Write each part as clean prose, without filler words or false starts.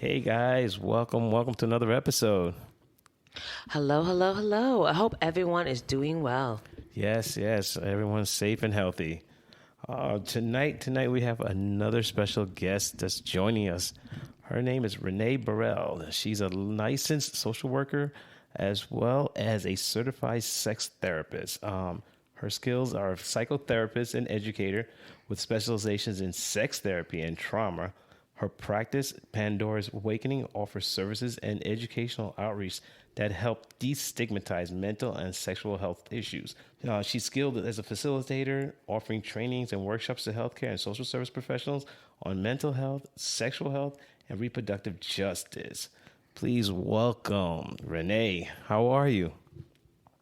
Hey guys, welcome to another episode. Hello, hello, hello. I hope everyone is doing well. Yes, everyone's safe and healthy. Tonight we have another special guest that's joining us. Her name is Renee Burwell. She's a licensed social worker as well as a certified sex therapist. Her skills are a psychotherapist and educator with specializations in sex therapy and trauma. Her practice, Pandora's Awakening, offers services and educational outreach that help destigmatize mental and sexual health issues. She's skilled as a facilitator, offering trainings and workshops to healthcare and social service professionals on mental health, sexual health, and reproductive justice. Please welcome Renee. How are you?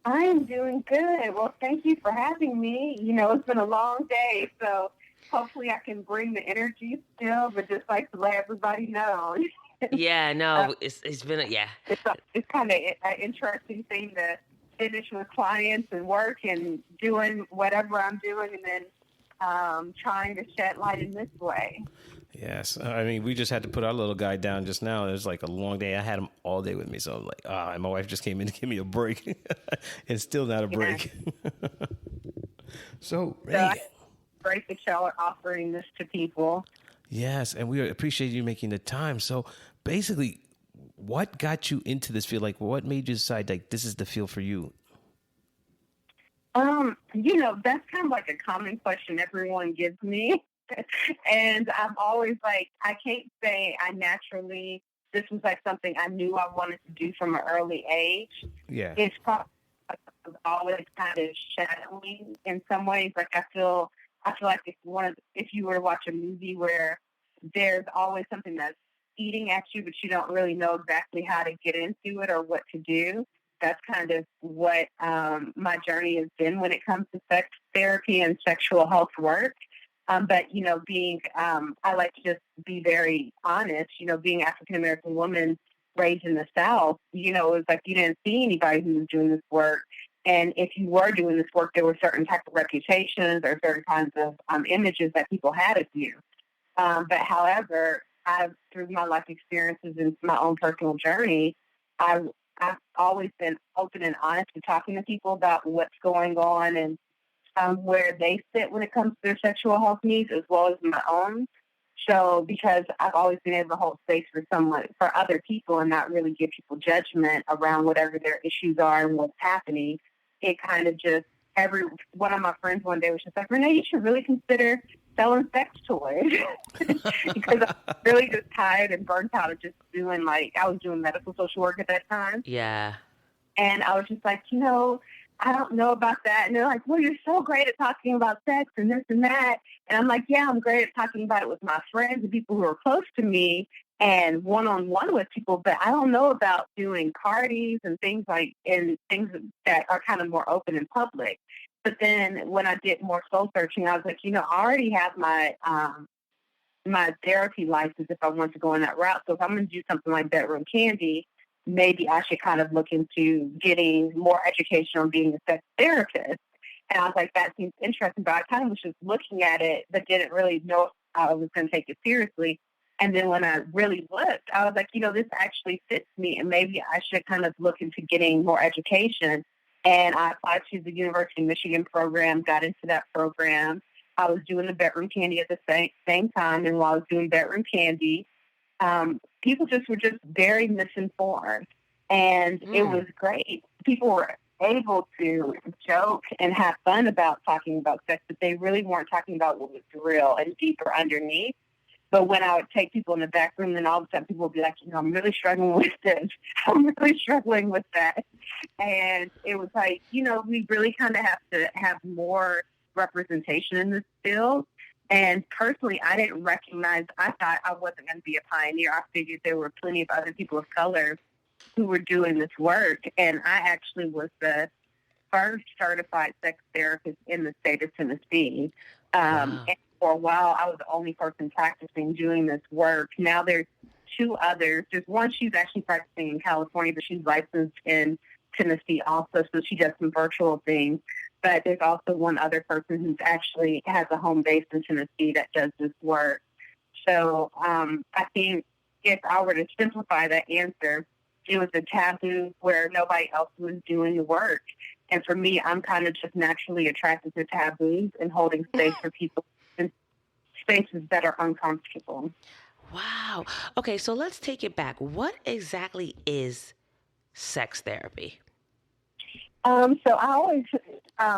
I am doing good. Well, thank you for having me. It's been a long day, so hopefully I can bring the energy still, but just like to let everybody know. Yeah, uh, no, it's been yeah. it's kind of an interesting thing to finish with clients and work and doing whatever I'm doing and then trying to shed light in this way. Yes. I mean, we just had to put our little guy down just now. It was like a long day. I had him all day with me. So I'm like, and my wife just came in to give me a break. And still not a break. So, Renee. Great that y'all are offering this to people. Yes, and we appreciate you making the time. So basically, what got you into this field? Like, what made you decide, like, this is the field for you? That's kind of like a common question everyone gives me. And I'm always like, I can't say this was like something I knew I wanted to do from an early age. Yeah. It's probably always kind of shadowing in some ways. Like I feel like if you were to watch a movie where there's always something that's eating at you, but you don't really know exactly how to get into it or what to do. That's kind of what my journey has been when it comes to sex therapy and sexual health work. But I like to just be very honest. Being African American woman raised in the South, it was like you didn't see anybody who was doing this work. And if you were doing this work, there were certain types of reputations or certain kinds of images that people had of you. But however, through my life experiences and my own personal journey, I've always been open and honest with talking to people about what's going on and where they sit when it comes to their sexual health needs, as well as my own. So, because I've always been able to hold space for other people, and not really give people judgment around whatever their issues are and what's happening, it kind of just one of my friends one day was just like, Renee, you should really consider selling sex toys because I'm really just tired and burnt out of just doing I was doing medical social work at that time. Yeah. And I was just like, I don't know about that. And they're like, well, you're so great at talking about sex and this and that. And I'm like, yeah, I'm great at talking about it with my friends and people who are close to me and one-on-one with people. But I don't know about doing parties and things that are kind of more open in public. But then when I did more soul searching, I was like, I already have my therapy license if I want to go in that route. So if I'm going to do something like Bedroom Candy, maybe I should kind of look into getting more education on being a sex therapist. And I was like, that seems interesting, but I kind of was just looking at it, but didn't really know if I was going to take it seriously. And then when I really looked, I was like, this actually fits me, and maybe I should kind of look into getting more education. And I applied to the University of Michigan program, got into that program. I was doing the Bedroom Candy at the same time, and while I was doing Bedroom Candy, people were just very misinformed, and it was great. People were able to joke and have fun about talking about sex, but they really weren't talking about what was real and deeper underneath. But when I would take people in the back room, then all of a sudden people would be like, I'm really struggling with this. I'm really struggling with that. And it was like, we really kind of have to have more representation in this field. And personally, I thought I wasn't going to be a pioneer. I figured there were plenty of other people of color who were doing this work. And I actually was the first certified sex therapist in the state of Tennessee. Wow. And for a while, I was the only person practicing doing this work. Now there's two others. There's one, she's actually practicing in California, but she's licensed in Tennessee also. So she does some virtual things. But there's also one other person who's actually has a home base in Tennessee that does this work. So I think if I were to simplify that answer, it was a taboo where nobody else was doing the work. And for me, I'm kind of just naturally attracted to taboos and holding space for people in spaces that are uncomfortable. Wow. Okay, so let's take it back. What exactly is sex therapy? So I always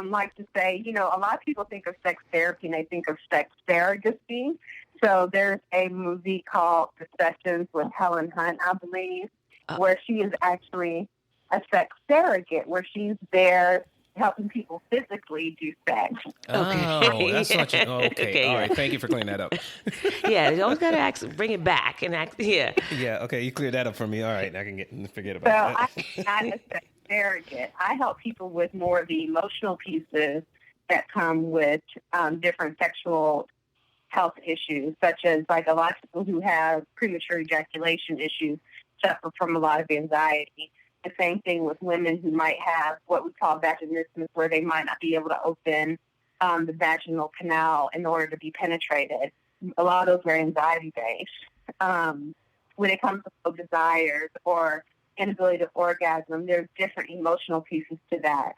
like to say, a lot of people think of sex therapy and they think of sex surrogacy. So there's a movie called Discussions with Helen Hunt, I believe, where she is actually a sex surrogate, where she's there helping people physically do sex. Oh, that's such a, okay. Okay, All yeah. right. Thank you for clearing that up. Yeah, you always gotta bring it back and act. Yeah. Yeah. Okay. You cleared that up for me. All right. I can forget about So that. I'm not a sex surrogate. I help people with more of the emotional pieces that come with different sexual health issues, such as like a lot of people who have premature ejaculation issues suffer from a lot of anxiety. The same thing with women who might have what we call vaginismus, where they might not be able to open the vaginal canal in order to be penetrated. A lot of those are anxiety-based. When it comes to low desires or inability to orgasm, there's different emotional pieces to that.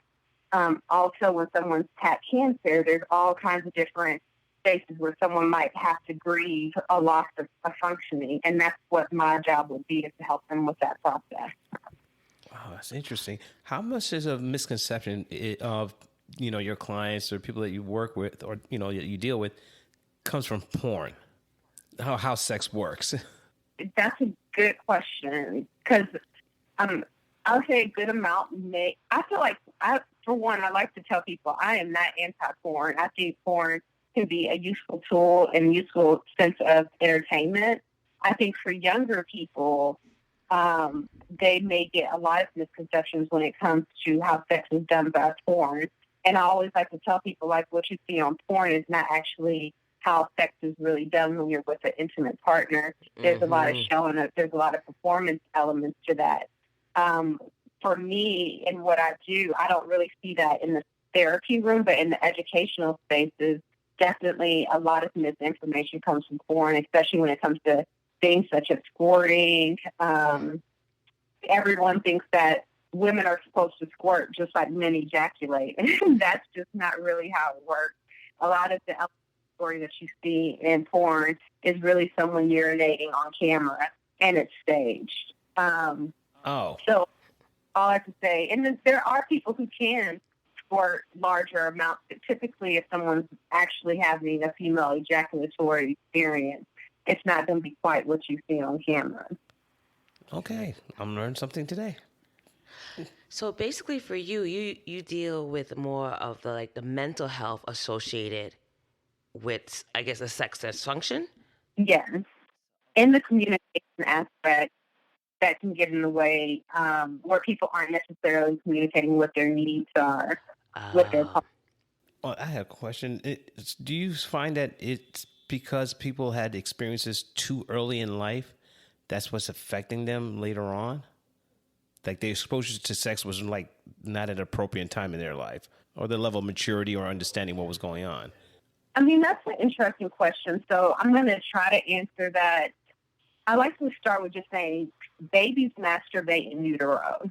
Also, when someone's had cancer, there's all kinds of different spaces where someone might have to grieve a loss of functioning, and that's what my job would be, is to help them with that process. Oh, that's interesting. How much is a misconception of, your clients or people that you work with or, that you deal with comes from porn? How sex works? That's a good question, because I'll say a good amount I feel like, for one, I like to tell people I am not anti-porn. I think porn can be a useful tool and useful sense of entertainment. I think for younger people, they may get a lot of misconceptions when it comes to how sex is done by porn. And I always like to tell people, like, what you see on porn is not actually how sex is really done when you're with an intimate partner. There's a lot of showing up. There's a lot of performance elements to that. For me and what I do, I don't really see that in the therapy room, but in the educational spaces, definitely a lot of misinformation comes from porn, especially when it comes to things such as squirting. Everyone thinks that women are supposed to squirt just like men ejaculate. That's just not really how it works. A lot of the story that you see in porn is really someone urinating on camera, and it's staged. So all I have to say, and then there are people who can squirt larger amounts, but typically if someone's actually having a female ejaculatory experience, it's not going to be quite what you see on camera. Okay, I'm learning something today. So basically, for you deal with more of the mental health associated with, I guess, the sex dysfunction. Yes, in the communication aspect, that can get in the way, where people aren't necessarily communicating what their needs are with their partner. Well, I have a question. Do you find that it's because people had experiences too early in life that's what's affecting them later on? Like the exposure to sex was like not at an appropriate time in their life, or the level of maturity or understanding what was going on? I mean, that's an interesting question. So I'm going to try to answer that. I like to start with just saying babies masturbate in utero.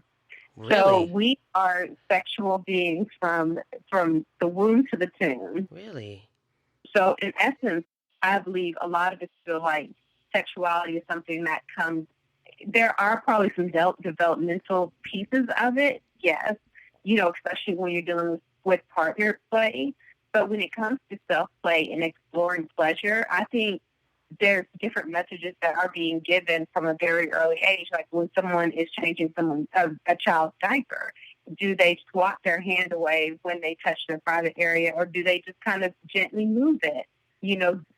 Really? So we are sexual beings from the womb to the tomb. Really? So in essence, I believe a lot of us feel like sexuality is something that comes. There are probably some developmental pieces of it, yes, especially when you're dealing with partner play. But when it comes to self-play and exploring pleasure, I think there's different messages that are being given from a very early age. Like when someone is changing a child's diaper, do they swat their hand away when they touch their private area, or do they just kind of gently move it?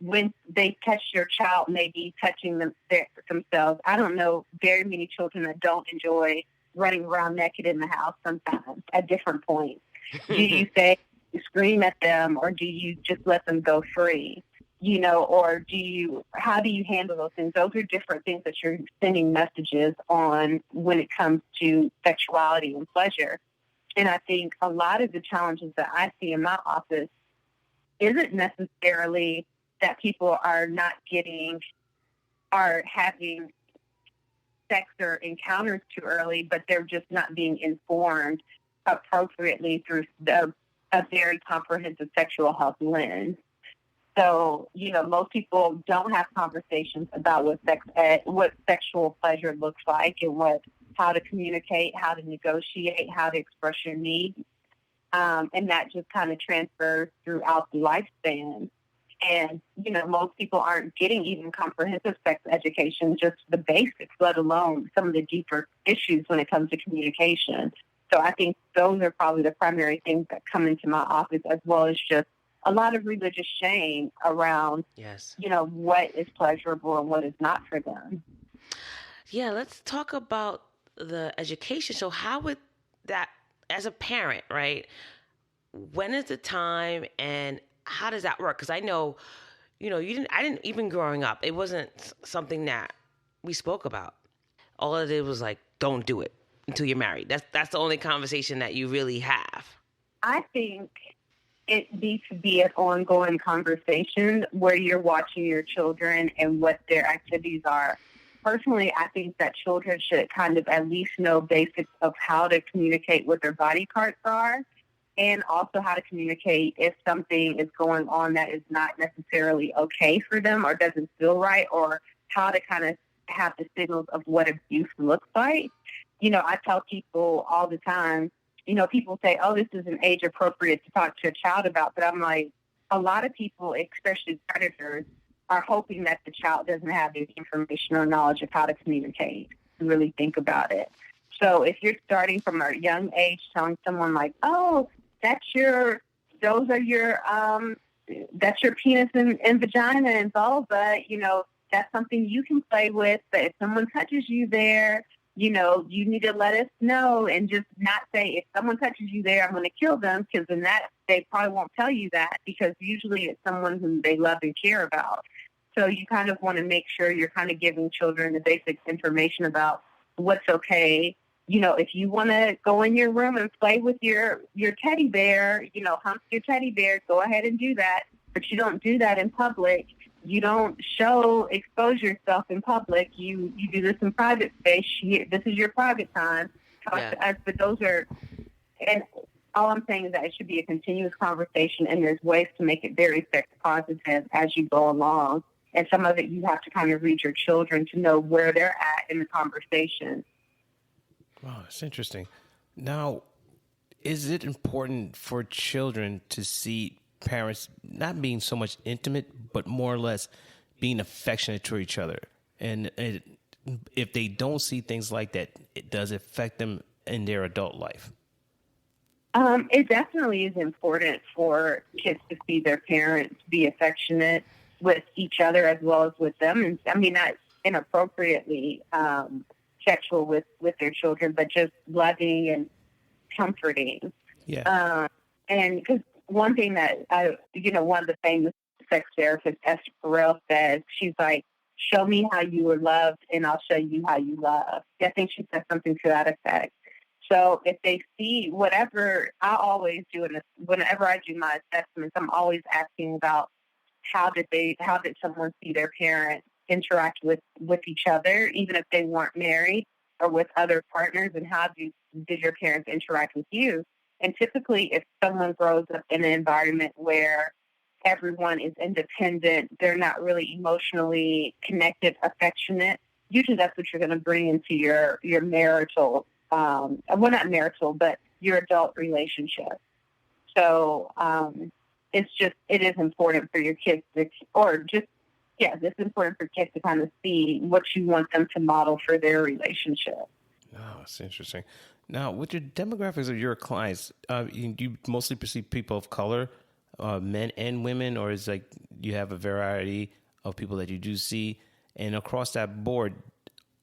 When they catch your child maybe touching themselves. I don't know very many children that don't enjoy running around naked in the house sometimes at different points. Do you scream at them, or do you just let them go free? Or how do you handle those things? Those are different things that you're sending messages on when it comes to sexuality and pleasure. And I think a lot of the challenges that I see in my office isn't necessarily that people are not having sex or encounters too early, but they're just not being informed appropriately through a very comprehensive sexual health lens. So, most people don't have conversations about what sexual pleasure looks like and how to communicate, how to negotiate, how to express your needs. And that just kind of transfers throughout the lifespan. And, most people aren't getting even comprehensive sex education, just the basics, let alone some of the deeper issues when it comes to communication. So I think those are probably the primary things that come into my office, as well as just a lot of religious shame around, Yes. What is pleasurable and what is not for them. Yeah, let's talk about the education. So how would that, as a parent, right? When is the time and how does that work? Because I know, I didn't, even growing up, it wasn't something that we spoke about. All of it was like, don't do it until you're married. That's the only conversation that you really have. I think it needs to be an ongoing conversation where you're watching your children and what their activities are. Personally, I think that children should kind of at least know basics of how to communicate what their body parts are, and also how to communicate if something is going on that is not necessarily okay for them or doesn't feel right, or how to kind of have the signals of what abuse looks like. I tell people all the time, people say, oh, this is an age appropriate to talk to a child about. But I'm like, a lot of people, especially predators, are hoping that the child doesn't have any information or knowledge of how to communicate, to really think about it. So if you're starting from a young age telling someone like, oh, that's your penis and vagina and vulva, that's something you can play with. But if someone touches you there, you need to let us know, and just not say, if someone touches you there, I'm going to kill them, because in that, they probably won't tell you that, because usually it's someone who they love and care about. So you kind of want to make sure you're kind of giving children the basic information about what's okay. If you want to go in your room and play with your teddy bear, hump your teddy bear, go ahead and do that. But you don't do that in public. You don't expose yourself in public. You do this in private space. This is your private time. Talk to us. But and all I'm saying is that it should be a continuous conversation, and there's ways to make it very sex positive as you go along. And some of it you have to kind of read your children to know where they're at in the conversation. Wow, that's interesting. Now, is it important for children to see parents not being so much intimate, but more or less being affectionate to each other? And if they don't see things like that, it does affect them in their adult life. It definitely is important for kids to see their parents be affectionate with each other as well as with them. And I mean, not inappropriately sexual with their children, but just loving and comforting. Yeah. And because one thing that one of the famous sex therapists, Esther Perel, says, she's like, show me how you were loved and I'll show you how you love. I think she said something to that effect. So if they see whatever, I always do it, whenever I do my assessments, I'm always asking about how did someone see their parents interact with each other, even if they weren't married, or with other partners, and how did your parents interact with you? And typically, if someone grows up in an environment where everyone is independent, they're not really emotionally connected, affectionate, usually that's what you're going to bring into your marital, not marital, but your adult relationship. So it is important for your kids it's important for kids to kind of see what you want them to model for their relationship. Oh, that's interesting. Now, with your demographics of your clients, you mostly perceive people of color, men and women, or is like you have a variety of people that you do see? And across that board,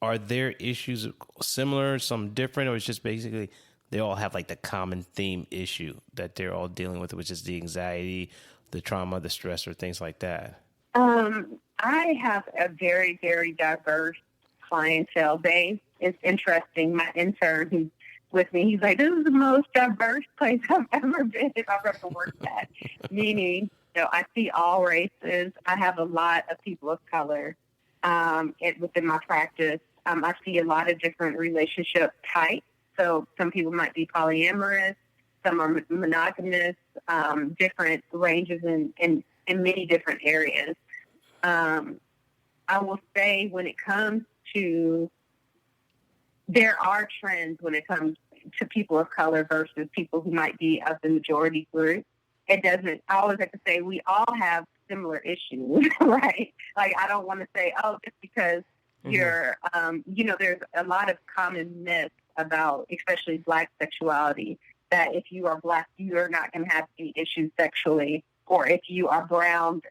are there issues similar, some different, or it's just basically they all have like the common theme issue that they're all dealing with, which is the anxiety, the trauma, the stress, or things like that? I have a very, very diverse clientele base. It's interesting. My intern who's with me, he's like, this is the most diverse place I've ever been, if I've ever worked at. Meaning, I see all races. I have a lot of people of color within my practice. I see a lot of different relationship types. So some people might be polyamorous, some are monogamous, different ranges in many different areas. I will say when it comes to, there are trends when it comes to people of color versus people who might be of the majority group. It doesn't, I always have to say we all have similar issues, right? Like, I don't want to say, oh, just because you're, there's a lot of common myths about, especially Black sexuality, that if you are Black, you're not going to have any issues sexually. Or if you are brown,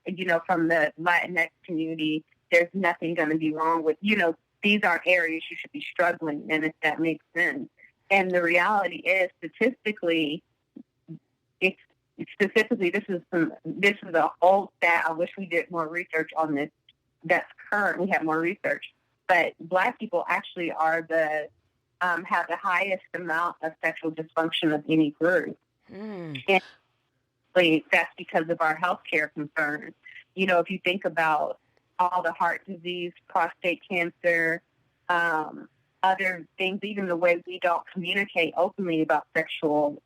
from the Latinx community, there's nothing going to be wrong with, these aren't areas you should be struggling in, if that makes sense. And the reality is, statistically, this is an old stat. I wish we did more research on this. That's current. We have more research, but Black people actually are have the highest amount of sexual dysfunction of any group. And that's because of our healthcare concerns. If you think about all the heart disease, prostate cancer, other things, even the way we don't communicate openly about sexual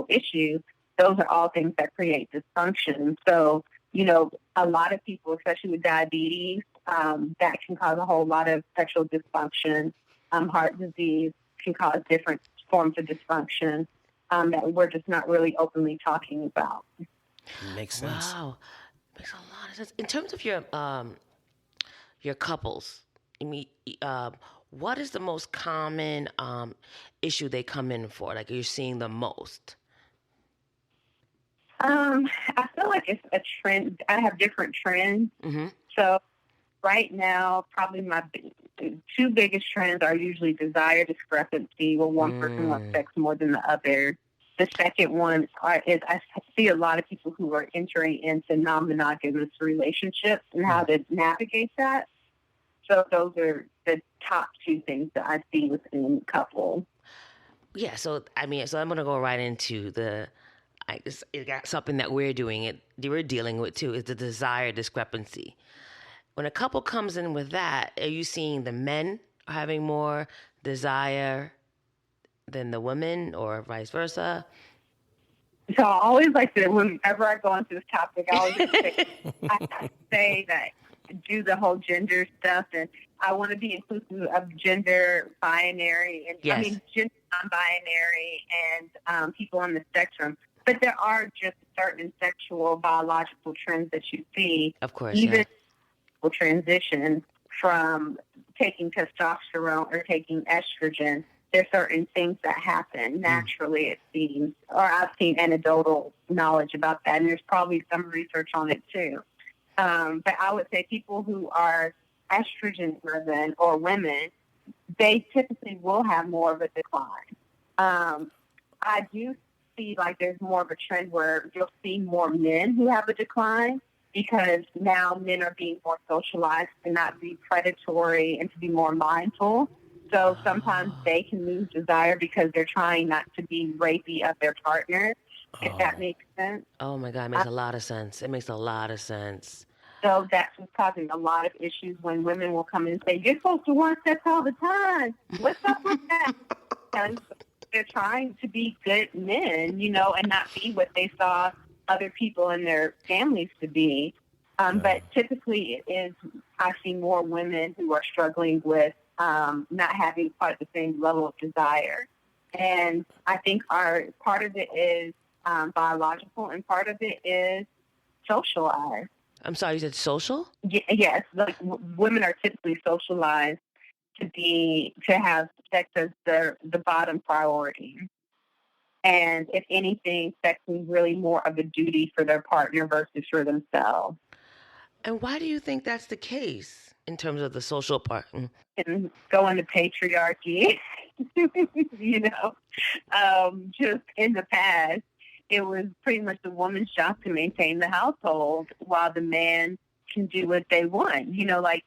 issues, those are all things that create dysfunction. So, a lot of people, especially with diabetes, that can cause a whole lot of sexual dysfunction. Heart disease can cause different forms of dysfunction that we're just not really openly talking about. Makes sense. Wow. Makes a lot of sense. In terms of your couples, what is the most common issue they come in for? Like, you're seeing the most? I feel like it's a trend. I have different trends. So right now, probably my two biggest trends are usually desire discrepancy, where one person wants sex more than the other. The second one is I see a lot of people who are entering into non-monogamous relationships and how to navigate that. So those are the top two things that I see within couples. Yeah, so I'm going to go right into it got something that we're dealing with too, is the desire discrepancy. When a couple comes in with that, are you seeing the men are having more desire than the women, or vice versa? So I always like to, whenever I go into this topic, I always say that do the whole gender stuff, and I want to be inclusive of gender binary, and gender non-binary, and people on the spectrum. But there are just certain sexual biological trends that you see. Of course, even will transition from taking testosterone or taking estrogen. There's certain things that happen naturally, it seems, or I've seen anecdotal knowledge about that, and there's probably some research on it too. But I would say people who are estrogen-driven or women, they typically will have more of a decline. I do see like there's more of a trend where you'll see more men who have a decline, because now men are being more socialized to not be predatory and to be more mindful. So sometimes they can lose desire because they're trying not to be rapey of their partner, if that makes sense. Oh, my God, it makes a lot of sense. It makes a lot of sense. So that's what's causing a lot of issues when women will come in and say, you're supposed to want sex all the time. What's up with that? And they're trying to be good men, and not be what they saw other people in their families to be. But typically it is, I see more women who are struggling with not having quite the same level of desire. And I think part of it is biological, and part of it is socialized. I'm sorry, you said social? Yes, like women are typically socialized to have sex as the bottom priority. And if anything, sex is really more of a duty for their partner versus for themselves. And why do you think that's the case in terms of the social part? And go into patriarchy, just in the past, it was pretty much the woman's job to maintain the household while the man can do what they want. Like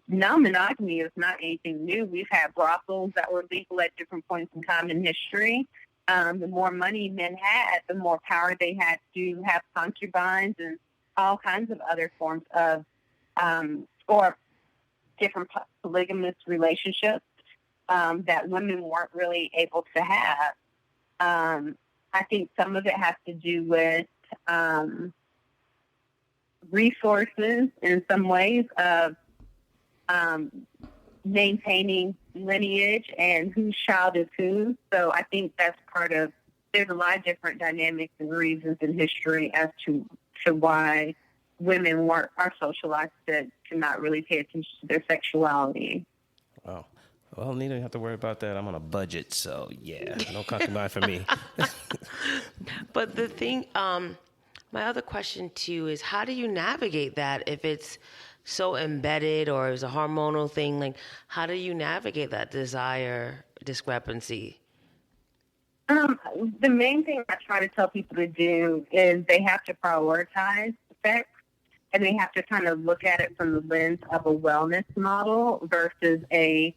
non-monogamy is not anything new. We've had brothels that were legal at different points in time in history. The more money men had, the more power they had to have concubines and all kinds of other forms of, or different polygamous relationships that women weren't really able to have. I think some of it has to do with resources in some ways of maintaining lineage and whose child is who. So I think that's part of, there's a lot of different dynamics and reasons in history as to why women are socialized to not really pay attention to their sexuality. Wow. Well, Nina, you don't have to worry about that. I'm on a budget, so yeah, no concubine for me. But the thing, my other question too is, how do you navigate that if it's so embedded or it's a hormonal thing? Like, how do you navigate that desire discrepancy? The main thing I try to tell people to do is they have to prioritize sex, and they have to kind of look at it from the lens of a wellness model versus a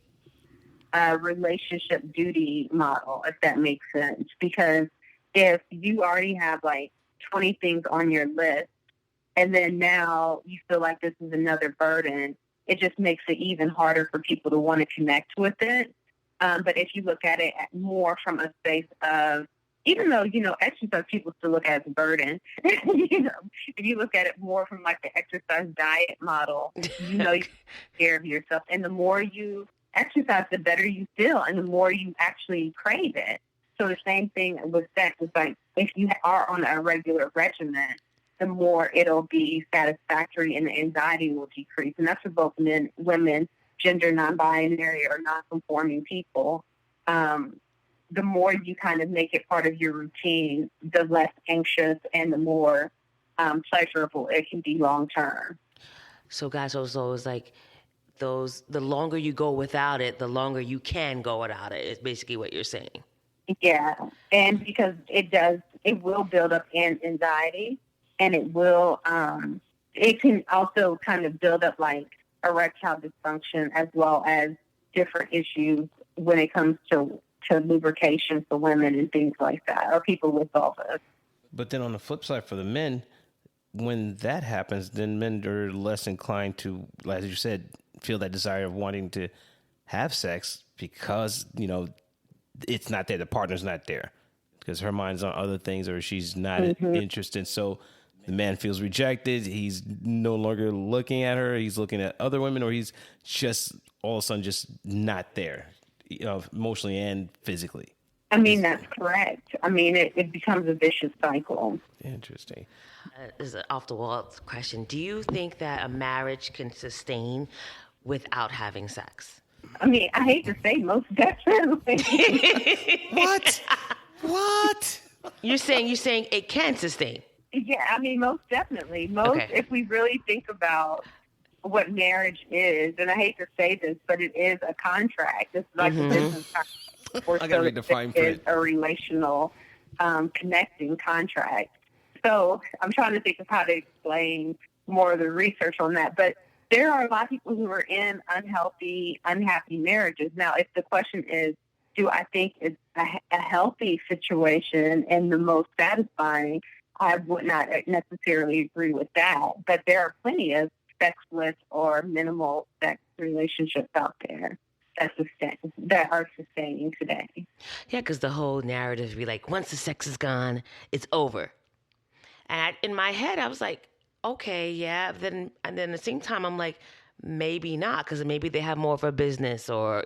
relationship duty model, if that makes sense. Because if you already have like 20 things on your list, and then now you feel like this is another burden, it just makes it even harder for people to want to connect with it. But if you look at it more from a space of, even though, exercise people still look at it as a burden, if you look at it more from like the exercise diet model, you take care of yourself. And the more you exercise, the better you feel, and the more you actually crave it. So the same thing with sex is like, if you are on a regular regimen, the more it'll be satisfactory and the anxiety will decrease. And that's for both men, women, gender non-binary or non-conforming people. The more you kind of make it part of your routine, the less anxious and the more pleasurable it can be long-term. So guys, also is like the longer you go without it, the longer you can go without it, is basically what you're saying. Yeah. And because it will build up anxiety, and it can also kind of build up like erectile dysfunction, as well as different issues when it comes to lubrication for women and things like that, or people with vulvas. But then on the flip side for the men, when that happens, then men are less inclined to, as you said, feel that desire of wanting to have sex because, it's not there. The partner's not there because her mind's on other things or she's not interested. So the man feels rejected. He's no longer looking at her. He's looking at other women, or he's just all of a sudden just not there, emotionally and physically. I mean, that's correct. I mean, it becomes a vicious cycle. Interesting. This is an off-the-wall question. Do you think that a marriage can sustain without having sex? I mean, I hate to say most definitely. What? You're saying it can sustain? Yeah, I mean, most definitely. If we really think about what marriage is, and I hate to say this, but it is a contract. It's like a business contract. I gotta read the fine print. It's a relational connecting contract. So I'm trying to think of how to explain more of the research on that. But there are a lot of people who are in unhappy marriages. Now, if the question is, do I think it's a healthy situation and the most satisfying, I would not necessarily agree with that. But there are plenty of sexless or minimal sex relationships out there that are sustaining today. Yeah, because the whole narrative be like, once the sex is gone, it's over. And in my head, I was like, okay, yeah. And then at the same time, I'm like, maybe not, because maybe they have more of a business, or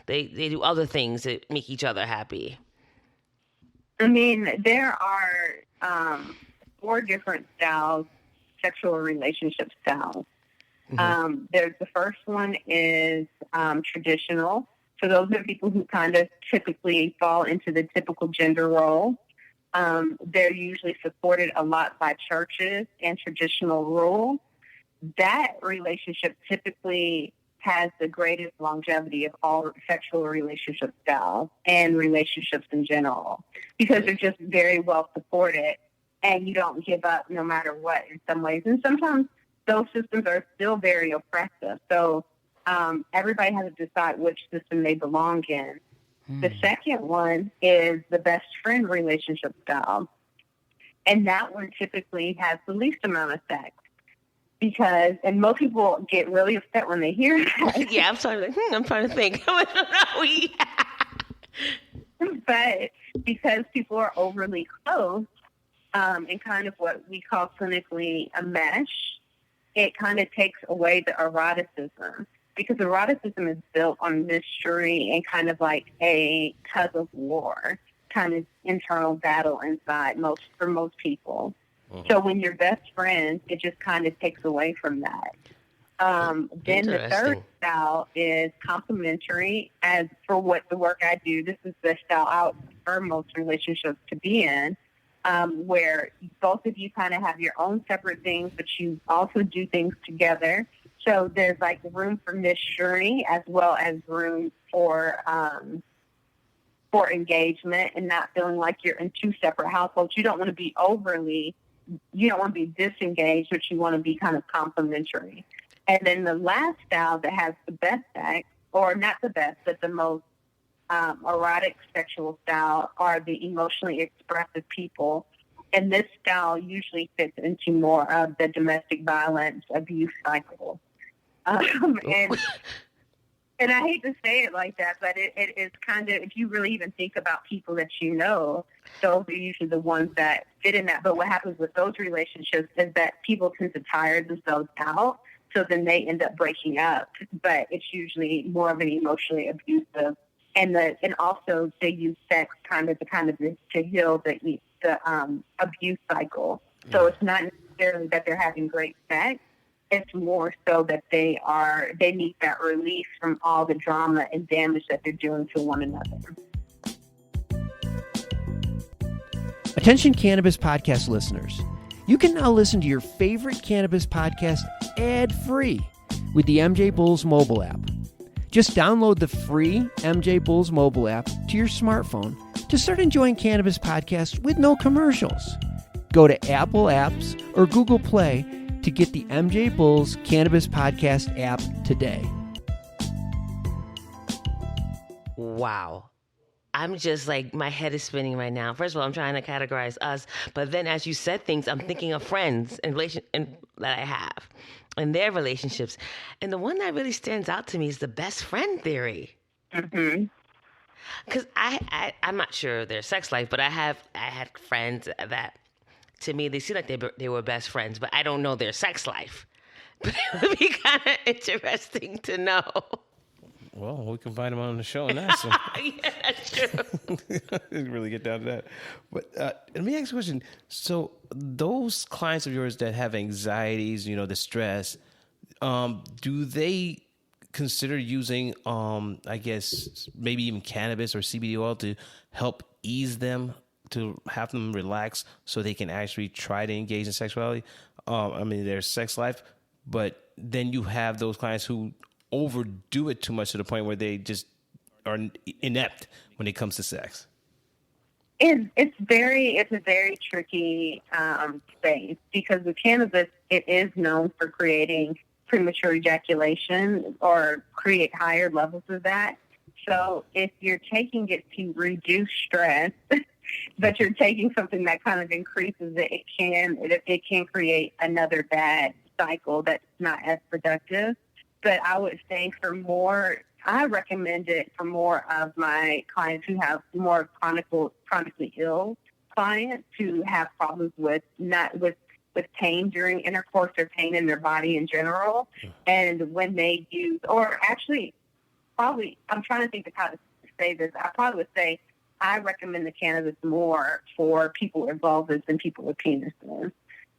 they do other things that make each other happy. I mean, there are 4 different styles, sexual relationship styles. There's the first one is traditional. So those are people who kind of typically fall into the typical gender role. They're usually supported a lot by churches and traditional rules. That relationship typically has the greatest longevity of all sexual relationship styles and relationships in general, because they're just very well supported and you don't give up no matter what in some ways. And sometimes those systems are still very oppressive. So everybody has to decide which system they belong in. The second one is the best friend relationship style. And that one typically has the least amount of sex. and most people get really upset when they hear that. Yeah, I'm trying to think. But because people are overly close, and kind of what we call clinically a mesh, it kind of takes away the eroticism, because eroticism is built on mystery and kind of like a tug of war, kind of internal battle inside for most people. Mm-hmm. So when you're best friends, it just kind of takes away from that. Then the third style is complementary. As for what the work I do, this is the style I would prefer most relationships to be in, where both of you kind of have your own separate things, but you also do things together. So there's like room for mystery as well as room for engagement and not feeling like you're in two separate households. You don't want to be disengaged, but you want to be kind of complementary. And then the last style that has the best sex, or not the best, but the most erotic sexual style, are the emotionally expressive people. And this style usually fits into more of the domestic violence abuse cycle. And I hate to say it like that, but it is kind of, if you really even think about people that you know, those are usually the ones that fit in that. But what happens with those relationships is that people tend to tire themselves out, so then they end up breaking up. But it's usually more of an emotionally abusive, and also they use sex to heal the abuse cycle. So it's not necessarily that they're having great sex. It's more so that they need that release from all the drama and damage that they're doing to one another. Attention Cannabis Podcast listeners. You can now listen to your favorite cannabis podcast ad-free with the MJ Bulls mobile app. Just download the free MJ Bulls mobile app to your smartphone to start enjoying cannabis podcasts with no commercials. Go to Apple Apps or Google Play to get the MJ Bulls Cannabis Podcast app today. Wow. I'm just like, my head is spinning right now. First of all, I'm trying to categorize us, but then as you said things, I'm thinking of friends that I have and their relationships. And the one that really stands out to me is the best friend theory. Mm-hmm. Because I'm not sure their sex life, but I had friends that, to me, they seem like they were best friends, but I don't know their sex life. But it would be kind of interesting to know. Well, we can find them on the show and ask them. Yeah, that's true. Really get down to that. But let me ask you a question. So those clients of yours that have anxieties, the stress, do they consider using, I guess, maybe even cannabis or CBD oil to help ease them, to have them relax so they can actually try to engage in sexuality? Their sex life. But then you have those clients who overdo it too much to the point where they just are inept when it comes to sex. It's a very tricky space, because with cannabis, it is known for creating premature ejaculation or create higher levels of that. So if you're taking it to reduce stress, but you're taking something that kind of increases it, it can create another bad cycle that's not as productive. But I would say I recommend it for more of my clients who have more chronically ill clients who have problems with pain during intercourse or pain in their body in general. And when they use, or actually, probably, I'm trying to think of how to say this. I probably would say I recommend the cannabis more for people with vulvas than people with penises,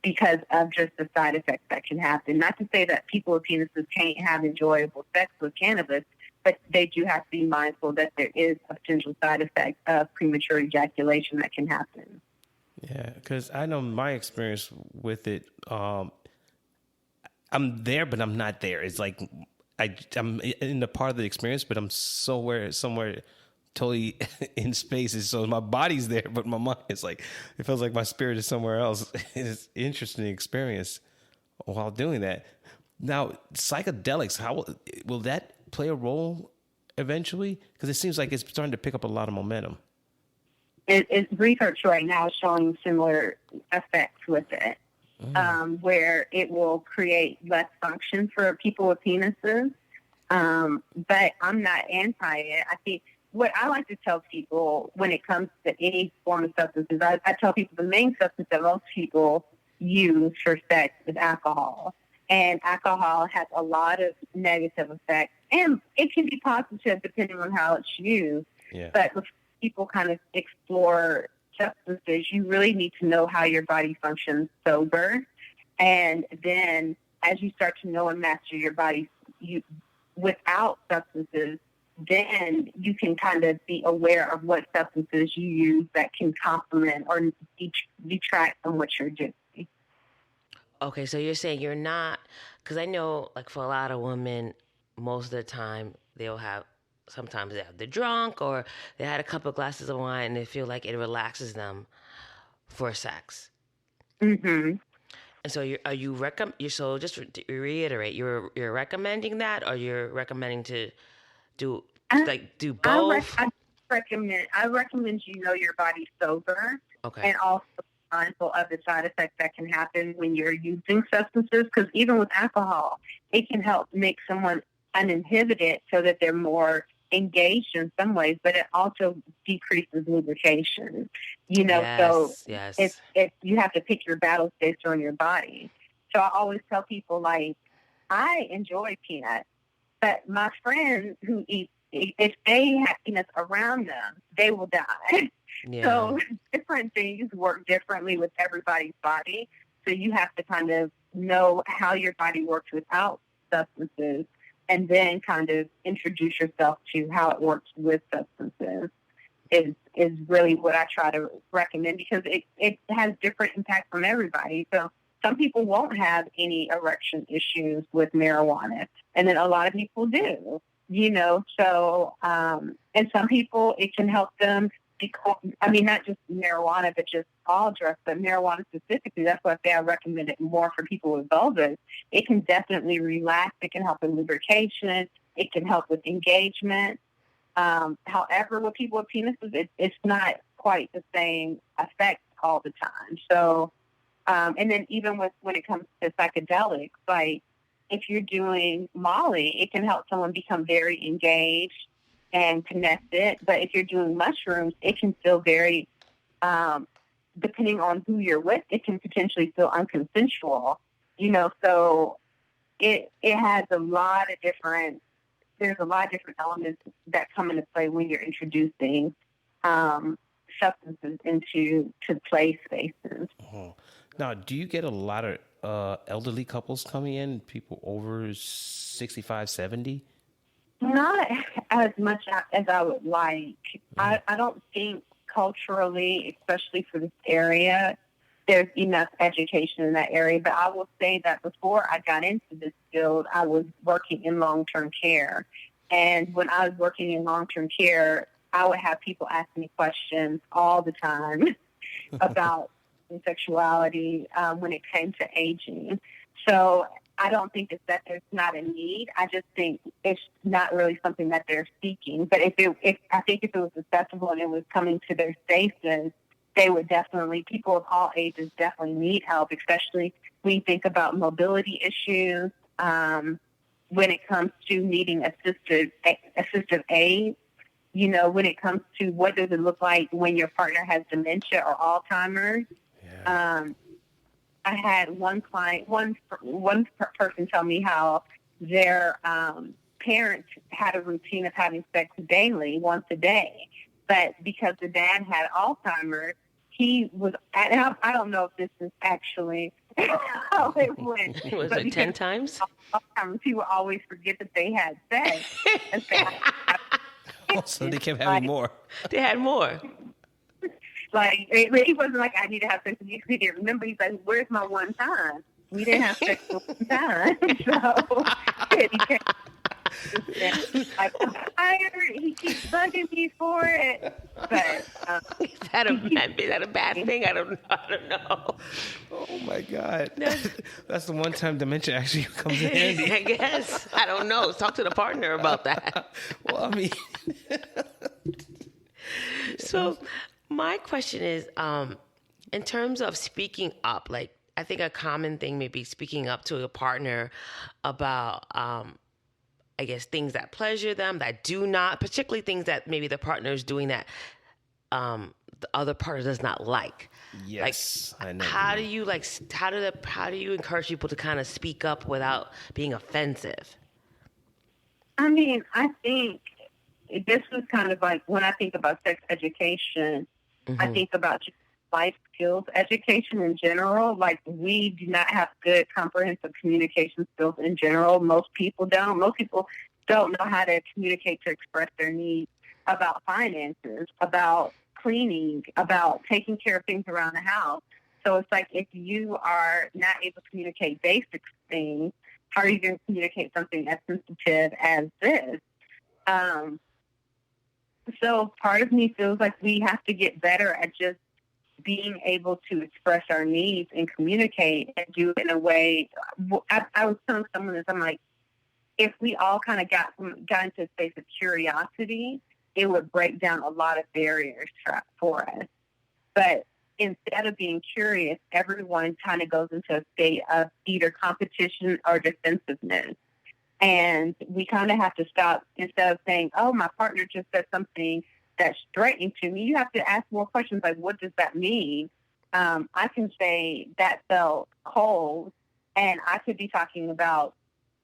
because of just the side effects that can happen. Not to say that people with penises can't have enjoyable sex with cannabis, but they do have to be mindful that there is a potential side effect of premature ejaculation that can happen. Yeah, because I know my experience with it, I'm there, but I'm not there. It's like I'm in the part of the experience, but I'm somewhere totally in spaces. So my body's there, but my mind is like, it feels like my spirit is somewhere else. It's an interesting experience while doing that. Now, psychedelics, how will that play a role eventually? Because it seems like it's starting to pick up a lot of momentum. Research right now is showing similar effects with it. where it will create less function for people with penises. But I'm not anti it. I think what I like to tell people when it comes to any form of substances, I tell people the main substance that most people use for sex is alcohol. And alcohol has a lot of negative effects, and it can be positive depending on how it's used. Yeah. But before people kind of explore substances, you really need to know how your body functions sober. And then as you start to know and master your body without substances, then you can kind of be aware of what substances you use that can complement or detract from what you're doing. Okay, so you're saying you're not, because I know, like, for a lot of women, most of the time sometimes they're drunk or they had a couple of glasses of wine and they feel like it relaxes them for sex. Mm-hmm. And so so just to reiterate, you're recommending that, or you're recommending to do both? I recommend you know your body sober. Okay. And also mindful of the side effects that can happen when you're using substances, because even with alcohol, it can help make someone uninhibited so that they're more engaged in some ways, but it also decreases lubrication. Yes. It's you have to pick your battles based on your body. So I always tell people, like, I enjoy peanuts, but my friends who eat, if they have peanuts around them, they will die. Yeah. So different things work differently with everybody's body. So you have to kind of know how your body works without substances, and then kind of introduce yourself to how it works with substances is really what I try to recommend, because it has different impacts on everybody. So some people won't have any erection issues with marijuana, and then a lot of people do, so, and some people, it can help them not just marijuana, but just all drugs, but marijuana specifically. That's why I say I recommend it more for people with vulvas. It can definitely relax. It can help with lubrication. It can help with engagement. However, with people with penises, it's not quite the same effect all the time. So, and then even when it comes to psychedelics, like if you're doing Molly, it can help someone become very engaged and connected. But if you're doing mushrooms, it can feel very, depending on who you're with, it can potentially feel unconsensual, so it has a lot of different elements that come into play when you're introducing substances into play spaces. Oh. Now, do you get a lot of elderly couples coming in, people over 65, 70? Not as much as I would like. I don't think culturally, especially for this area, there's enough education in that area. But I will say that before I got into this field, I was working in long-term care. And when I was working in long-term care, I would have people ask me questions all the time about sexuality when it came to aging. So I don't think it's that there's not a need. I just think it's not really something that they're seeking. But I think if it was accessible and it was coming to their spaces, they would definitely, people of all ages definitely need help, especially when you think about mobility issues, when it comes to needing assistive aid, when it comes to what does it look like when your partner has dementia or Alzheimer's. Yeah. I had one person tell me how their parents had a routine of having sex daily, once a day. But because the dad had Alzheimer's, he was, and I don't know if this is actually how it went. Was it 10 times? Alzheimer's, he would always forget that they had sex. And so they kept having more. They had more. Like, he wasn't like, I need to have sex with you. He didn't remember. He's like, where's my one time? We didn't have sex for one time. So he kept, I'm tired. He keeps bugging me for it. But is that a bad thing? I don't know. Oh my God. That's the one time dementia actually comes in handy. I guess. I don't know. Talk to the partner about that. Well, I mean. So my question is, in terms of speaking up, like I think a common thing may be speaking up to a partner about, I guess, things that pleasure them, that do not, particularly things that maybe the partner is doing that the other partner does not like. Yes, Like, I know. how do you how do you encourage people to kind of speak up without being offensive? I mean, I think this was kind of like when I think about sex education, I think about just life skills education in general. Like, we do not have good comprehensive communication skills in general. Most people don't. Most people don't know how to communicate to express their needs about finances, about cleaning, about taking care of things around the house. So it's like, if you are not able to communicate basic things, how are you going to communicate something as sensitive as this? So part of me feels like we have to get better at just being able to express our needs and communicate and do it in a way. I was telling someone this, I'm like, if we all kind of got into a space of curiosity, it would break down a lot of barriers for us. But instead of being curious, everyone kind of goes into a state of either competition or defensiveness. And we kind of have to stop, instead of saying, oh, my partner just said something that's threatening to me. You have to ask more questions like, what does that mean? I can say that felt cold, and I could be talking about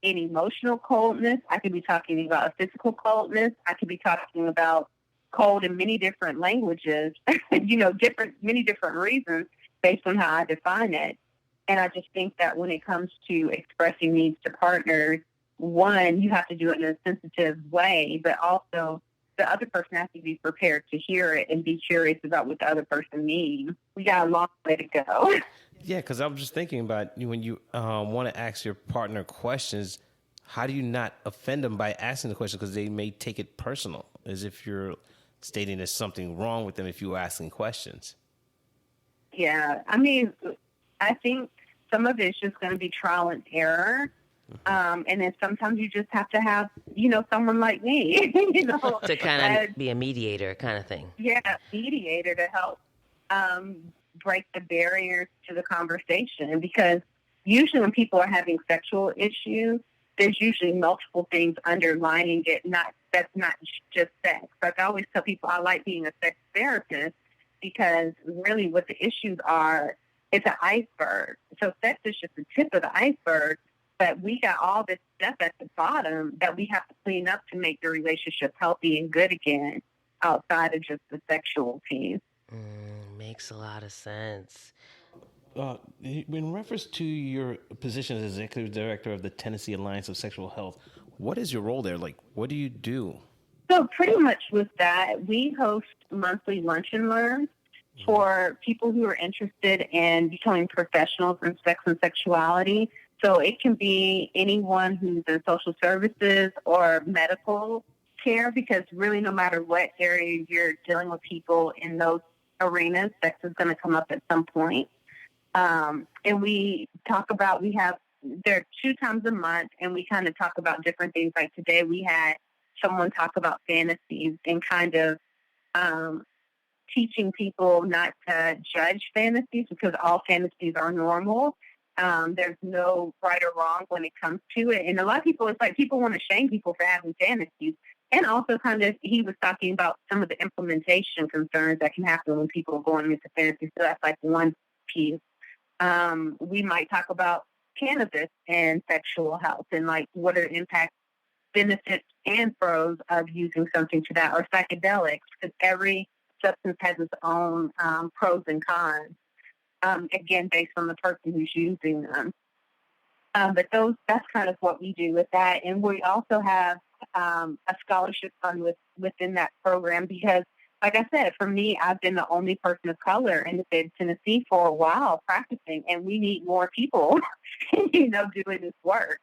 an emotional coldness. I could be talking about a physical coldness. I could be talking about cold in many different languages, many different reasons based on how I define it. And I just think that when it comes to expressing needs to partners, one, you have to do it in a sensitive way, but also the other person has to be prepared to hear it and be curious about what the other person needs. We got a long way to go. Yeah, because I'm just thinking about when you want to ask your partner questions, how do you not offend them by asking the question? Because they may take it personal, as if you're stating there's something wrong with them if you're asking questions. Yeah, I mean, I think some of it's just going to be trial and error. And then sometimes you just have to have, someone like me, to kind of be a mediator kind of thing. Yeah, mediator to help break the barriers to the conversation. Because usually when people are having sexual issues, there's usually multiple things underlining it. That's not just sex. Like I always tell people, I like being a sex therapist because really what the issues are, it's an iceberg. So sex is just the tip of the iceberg. But we got all this stuff at the bottom that we have to clean up to make the relationship healthy and good again, outside of just the sexual piece. Makes a lot of sense. In reference to your position as executive director of the Tennessee Alliance of Sexual Health, what is your role there? Like, what do you do? So pretty much with that, we host monthly lunch and learns for people who are interested in becoming professionals in sex and sexuality. So it can be anyone who's in social services or medical care, because really no matter what area you're dealing with people in those arenas, sex is going to come up at some point. And we talk about, there are 2 times a month, and we kind of talk about different things. Like today we had someone talk about fantasies and kind of teaching people not to judge fantasies, because all fantasies are normal. There's no right or wrong when it comes to it. And a lot of people, it's like people want to shame people for having fantasies. And also kind of, he was talking about some of the implementation concerns that can happen when people are going into fantasy. So that's like one piece. We might talk about cannabis and sexual health and like what are the impacts, benefits, and pros of using something to that, or psychedelics, because every substance has its own pros and cons. Again, based on the person who's using them. But that's kind of what we do with that. And we also have a scholarship fund within that program because, like I said, for me, I've been the only person of color in the state of Tennessee for a while practicing, and we need more people, doing this work.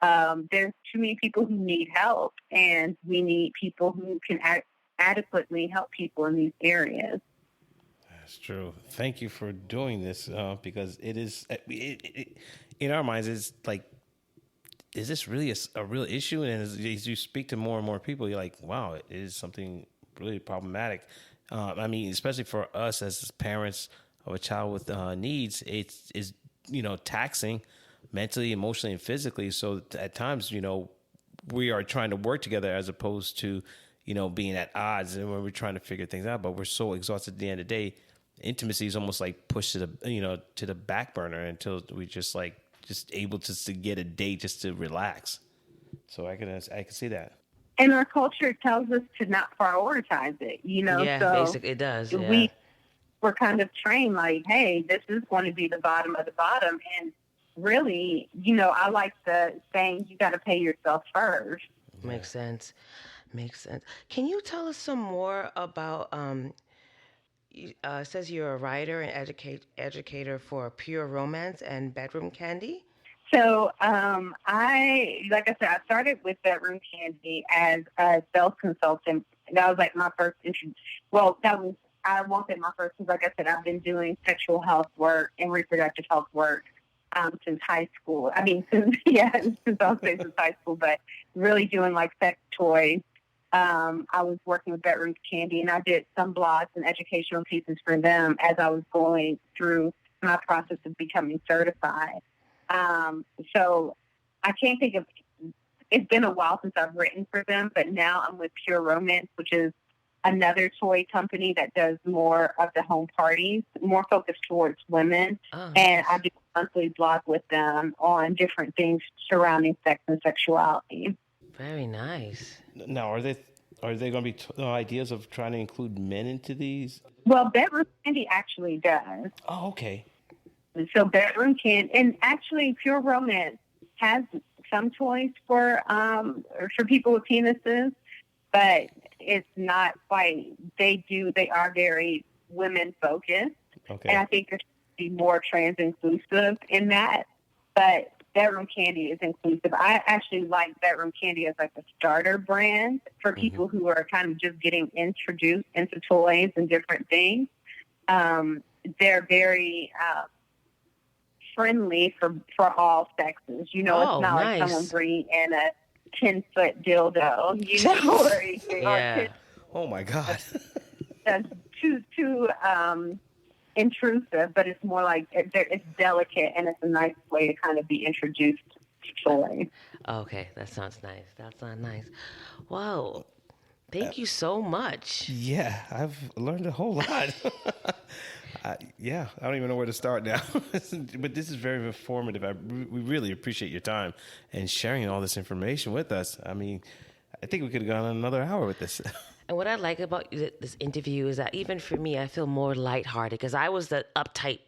There's too many people who need help, and we need people who can adequately help people in these areas. That's true. Thank you for doing this because it is, in our minds, it's like, is this really a real issue? And as you speak to more and more people, you're like, wow, it is something really problematic. I mean, especially for us as parents of a child with needs, it's taxing mentally, emotionally, and physically. So at times, we are trying to work together as opposed to, being at odds, and when we're trying to figure things out, but we're so exhausted at the end of the day. Intimacy is almost like pushed to the back burner until we just able to get a date just to relax. So I can see that. And our culture tells us to not prioritize it, Yeah, so basically it does. Yeah. We're kind of trained like, hey, this is going to be the bottom of the bottom. And really, I like the saying, you got to pay yourself first. Makes sense. Can you tell us some more about, it says you're a writer and educator for Pure Romance and Bedroom Candy? So like I said, I started with Bedroom Candy as a sales consultant. That was like my first I won't say my first, because like I said, I've been doing sexual health work and reproductive health work since high school. I mean, since high school, but really doing like sex toys. I was working with Bedroom Candy, and I did some blogs and educational pieces for them as I was going through my process of becoming certified. So I can't think of, it's been a while since I've written for them, but now I'm with Pure Romance, which is another toy company that does more of the home parties, more focused towards women. Oh, and nice. I do a monthly blog with them on different things surrounding sex and sexuality. Very nice. Now, are there going to be ideas of trying to include men into these? Well, Bedroom Candy actually does. Oh, okay. So Bedroom Candy, and actually Pure Romance has some toys for people with penises, but it's not quite. They are very women focused, Okay. and I think there should be more trans inclusive in that. But Bedroom Candy is inclusive. I actually like Bedroom Candy as like a starter brand for people who are kind of just getting introduced into toys and different things. They're very friendly for all sexes. It's not nice. like someone bringing in a 10-foot dildo, or Yeah. Oh my God. that's too intrusive, but it's more like it's delicate, and it's a nice way to kind of be introduced to toys. Okay, that sounds nice. Wow. Thank you so much. Yeah, I've learned a whole lot. I don't even know where to start now. But this is very informative. We really appreciate your time and sharing all this information with us. I mean, I think we could have gone another hour with this. And what I like about this interview is that even for me, I feel more lighthearted, because I was the uptight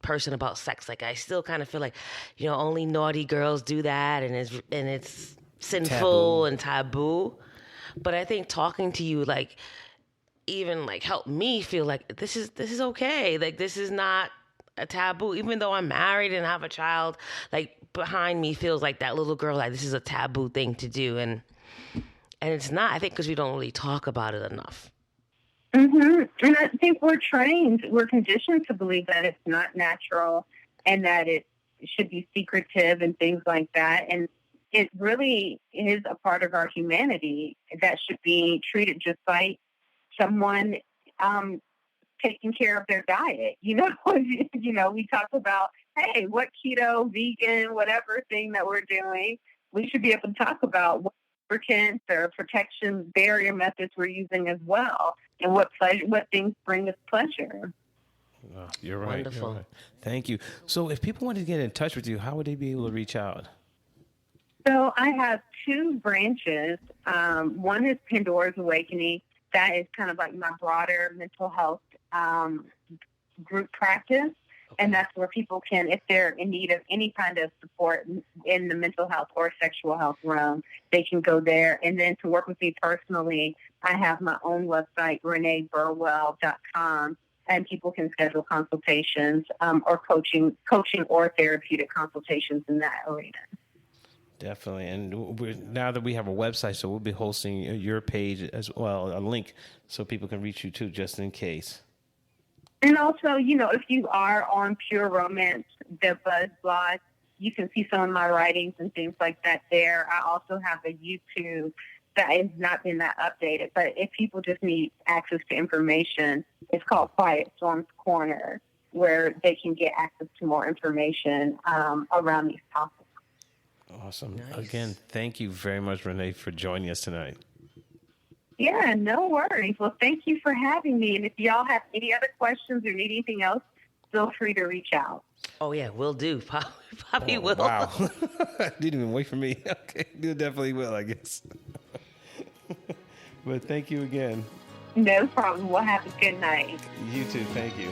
person about sex. Like, I still kind of feel like, only naughty girls do that, and it's sinful and taboo. But I think talking to you, like, even like helped me feel like this is okay. Like, this is not a taboo. Even though I'm married and have a child, like, behind me feels like that little girl, like, this is a taboo thing to do. And it's not, I think, because we don't really talk about it enough. And I think we're conditioned to believe that it's not natural and that it should be secretive and things like that. And it really is a part of our humanity that should be treated just like someone taking care of their diet. We talk about, hey, what keto, vegan, whatever thing that we're doing, we should be able to talk about what lubricants or protection barrier methods we're using as well, and what things bring us pleasure. Oh, you're right. Wonderful. You're right. Thank you. So if people wanted to get in touch with you, how would they be able to reach out? So I have two branches. One is Pandora's Awakening. That is kind of like my broader mental health group practice. And that's where people can, if they're in need of any kind of support in the mental health or sexual health realm, they can go there. And then to work with me personally, I have my own website, reneeburwell.com, and people can schedule consultations or coaching or therapeutic consultations in that arena. Definitely. And now that we have a website, so we'll be hosting your page as well, a link so people can reach you too, just in case. And also, if you are on Pure Romance, the Buzz blog, you can see some of my writings and things like that there. I also have a YouTube that has not been that updated, but if people just need access to information, it's called Quiet Storm's Corner. where they can get access to more information around these topics. Awesome. Nice. Again, thank you very much, Renee, for joining us tonight. Yeah, no worries. Well, thank you for having me. And if y'all have any other questions or need anything else, feel free to reach out. Oh yeah, will do. Probably will. Wow. Didn't even wait for me. Okay. You definitely will, I guess. But thank you again. No problem. Well, have a good night. You too. Thank you.